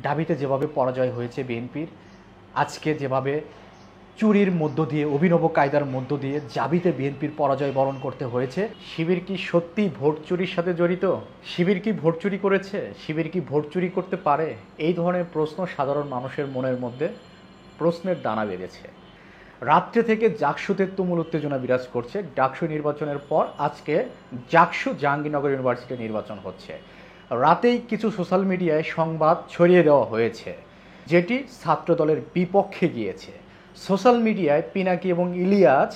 ঢাবিতে যেভাবে পরাজয় হয়েছে বিএনপির, আজকে যেভাবে চুরির মধ্য দিয়ে, অভিনব কায়দার মধ্য দিয়ে জাবিতে বিএনপির পরাজয় বরণ করতে হয়েছে। শিবির কি সত্যি ভোট চুরির সাথে জড়িত? শিবির কি ভোট চুরি করেছে? শিবির কি ভোট চুরি করতে পারে? এই ধরনের প্রশ্ন সাধারণ মানুষের মনের মধ্যে প্রশ্নের দানা বেঁধেছে। রাত্রে থেকে জাকসুতে তুমুল উত্তেজনা বিরাজ করছে। ডাকসু নির্বাচনের পর আজকে জাকসু জাহাঙ্গীরনগর ইউনিভার্সিটি নির্বাচন হচ্ছে। রাতেই কিছু সোশ্যাল মিডিয়ায় সংবাদ ছড়িয়ে দেওয়া হয়েছে যেটি ছাত্রদলের বিপক্ষে গিয়েছে। সোশ্যাল মিডিয়ায় পিনাকি এবং ইলিয়াস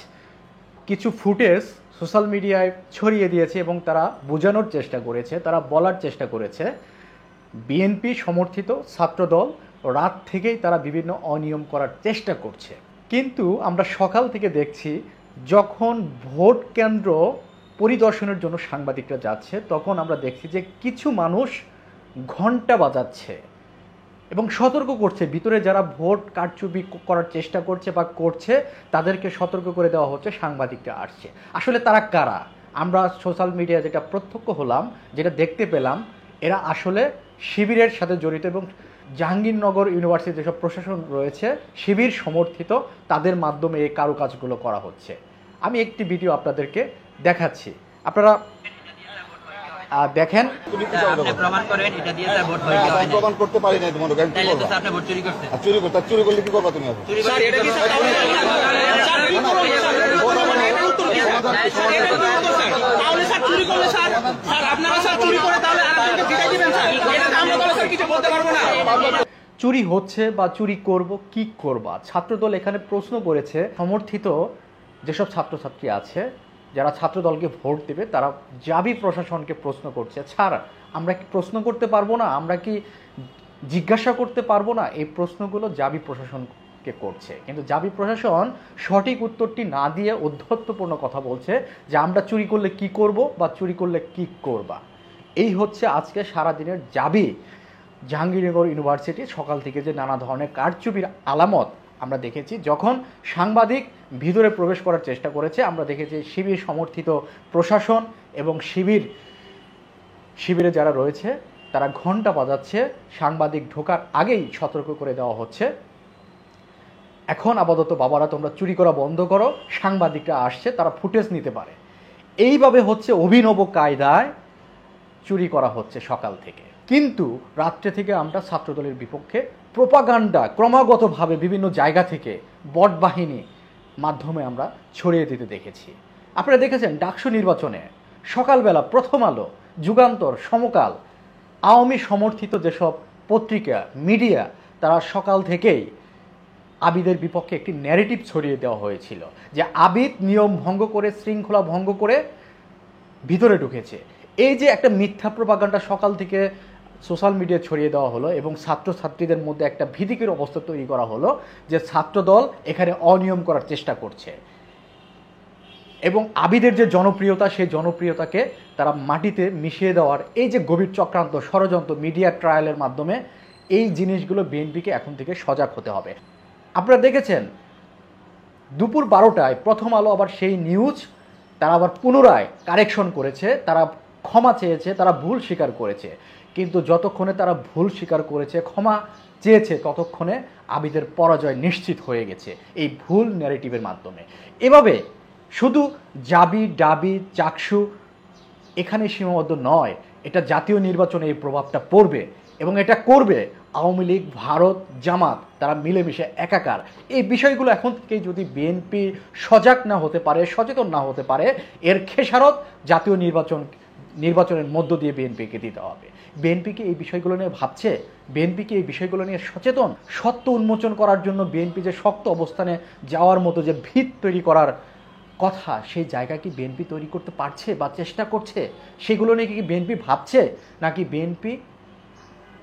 কিছু ফুটেজ সোশ্যাল মিডিয়ায় ছড়িয়ে দিয়েছে এবং তারা বোঝানোর চেষ্টা করেছে, তারা বলার চেষ্টা করেছে বিএনপি সমর্থিত ছাত্রদল রাত থেকেই তারা বিভিন্ন অনিয়ম করার চেষ্টা করছে। কিন্তু আমরা সকাল থেকে দেখছি যখন ভোট কেন্দ্র পরিদর্শনের জন্য সাংবাদিকরা যাচ্ছে তখন আমরা দেখছি যে কিছু মানুষ ঘন্টা বাজাচ্ছে এবং সতর্ক করছে, ভিতরে যারা ভোট কারচুপি করার চেষ্টা করছে বা করছে তাদেরকে সতর্ক করে দেওয়া হচ্ছে সাংবাদিকরা আসছে। আসলে তারা কারা? আমরা সোশ্যাল মিডিয়া যেটা প্রত্যক্ষ হলাম, যেটা দেখতে পেলাম, এরা আসলে শিবিরের সাথে জড়িত এবং জাহাঙ্গীরনগর ইউনিভার্সিটির যেসব প্রশাসন রয়েছে শিবির সমর্থিত, তাদের মাধ্যমে এই কারুকাজগুলো করা হচ্ছে। আমি একটি ভিডিও আপনাদেরকে দেখাচ্ছি, আপনারা দেখেন। প্রমাণ করেন এটা দিয়ে স্যার ভোট হয়ে গেল। প্রমাণ করতে পারি না তোমার গান তাহলে তো আপনি ভোট চুরি করছেন। চুরি করতে চুরি করলে কি করবা তুমি? চুরি স্যার এটা কি স্যার তাহলে স্যার চুরি করলে স্যার আপনারা স্যার চুরি করে তাহলে আরেকজনকে জিতাই দিবেন স্যার, এটা আমরা বলে স্যার কিছু বলতে পারবো না। চুরি হচ্ছে বা চুরি করব, কি করবা? ছাত্রদল এখানে প্রশ্ন করেছে, সমর্থিত যেসব ছাত্রছাত্রী আছে যারা ছাত্রদলকে ভোট দেবে তারা জাবি প্রশাসনকে প্রশ্ন করছে, স্যার আমরা কি প্রশ্ন করতে পারবো না, আমরা কি জিজ্ঞাসা করতে পারবো না? এই প্রশ্নগুলো জাবি প্রশাসনকে করছে, কিন্তু জাবি প্রশাসন সঠিক উত্তরটি না দিয়ে ঔদ্ধত্যপূর্ণ কথা বলছে যে আমরা চুরি করলে কি করব বা চুরি করলে কি করবা। এই হচ্ছে আজকে সারাদিনের জাবি জাহাঙ্গীরনগর ইউনিভার্সিটি সকাল থেকে যে নানা ধরনের কারচুপির আলামত আমরা দেখেছি। যখন সাংবাদিক ভিতরে প্রবেশ করার চেষ্টা করেছে আমরা দেখেছি শিবির সমর্থিত প্রশাসন এবং শিবিরে যারা রয়েছে তারা ঘন্টা বাজাচ্ছে, সাংবাদিক ঢোকার আগেই সতর্ক করে দেওয়া হচ্ছে এখন আপাতত বাবারা তোমরা চুরি করা বন্ধ করো, সাংবাদিকরা আসছে তারা ফুটেজ নিতে পারে। এইভাবে হচ্ছে অভিনব কায়দায় চুরি করা হচ্ছে সকাল থেকে। কিন্তু রাত্রে থেকে আমরা ছাত্রদলের বিপক্ষে প্রোপাগান্ডা ক্রমাগতভাবে বিভিন্ন জায়গা থেকে বট বাহিনী মাধ্যমে আমরা ছড়িয়ে দিতে দেখেছি। আপনারা দেখেছেন ডাকসু নির্বাচনে সকালবেলা প্রথম আলো, যুগান্তর, সমকাল, আওয়ামী সমর্থিত যেসব পত্রিকা মিডিয়া তারা সকাল থেকেই আবিদের বিপক্ষে একটি ন্যারেটিভ ছড়িয়ে দেওয়া হয়েছিল যে আবিদ নিয়ম ভঙ্গ করে, শৃঙ্খলা ভঙ্গ করে ভিতরে ঢুকেছে। এই যে একটা মিথ্যা প্রোপাগান্ডা সকাল থেকে সোশ্যাল মিডিয়ায় ছড়িয়ে দেওয়া হলো এবং ছাত্রছাত্রীদের মধ্যে একটা ভীতিকর অবস্থা তৈরি করা হলো যে ছাত্রদল এখানে অনিয়ম করার চেষ্টা করছে এবং আবিদের যে জনপ্রিয়তা সেই জনপ্রিয়তাকে তারা মাটিতে মিশিয়ে দেওয়ার এই যে গভীর চক্রান্ত ষড়যন্ত্র মিডিয়া ট্রায়ালের মাধ্যমে, এই জিনিসগুলো বিএনপিকে এখন থেকে সজাগ হতে হবে। আপনারা দেখেছেন দুপুর 12টায় প্রথম আলো আবার সেই নিউজ তারা আবার পুনরায় কারেকশন করেছে, তারা ক্ষমা চেয়েছে, তারা ভুল স্বীকার করেছে। কিন্তু যতক্ষণে তারা ভুল স্বীকার করেছে, ক্ষমা চেয়েছে, ততক্ষণে আবিদের পরাজয় নিশ্চিত হয়ে গেছে এই ভুল ন্যারেটিভের মাধ্যমে। এভাবে শুধু জাবি, ডাবি, চাকসু এখানে সীমাবদ্ধ নয়, এটা জাতীয় নির্বাচনে এই প্রভাবটা পড়বে এবং এটা করবে আওয়ামী লীগ, ভারত, জামাত, তারা মিলেমিশে একাকার। এই বিষয়গুলো এখন থেকেই যদি বিএনপি সজাগ না হতে পারে, সচেতন না হতে পারে, এর খেসারত জাতীয় নির্বাচনের মধ্য দিয়ে বিএনপিকে দিতে হবে। বিএনপি কি এই বিষয়গুলো নিয়ে ভাবছে? বিএনপি কি এই বিষয়গুলো নিয়ে সচেতন? সত্য উন্মোচন করার জন্য বিএনপি যে শক্ত অবস্থানে যাওয়ার মতো যে ভিত তৈরি করার কথা, সেই জায়গা কি বিএনপি তৈরি করতে পারছে বা চেষ্টা করছে? সেগুলো নিয়ে কি বিএনপি ভাবছে, নাকি বিএনপি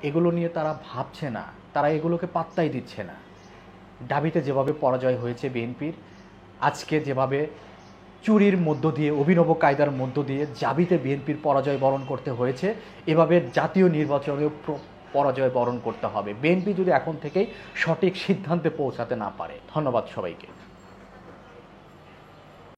এগুলো নিয়ে তারা ভাবছে না, তারা এগুলোকে পাত্তাই দিচ্ছে না? ঢাবিতে যেভাবে পরাজয় হয়েছে বিএনপির, আজকে যেভাবে চুরির মধ্য দিয়ে, অভিনব কায়দার মধ্য দিয়ে জাবিতে বিএনপির পরাজয় বরণ করতে হয়েছে, এভাবে জাতীয় নির্বাচনেও পরাজয় বরণ করতে হবে বিএনপি যদি এখন থেকেই সঠিক সিদ্ধান্তে পৌঁছাতে না পারে। ধন্যবাদ সবাইকে।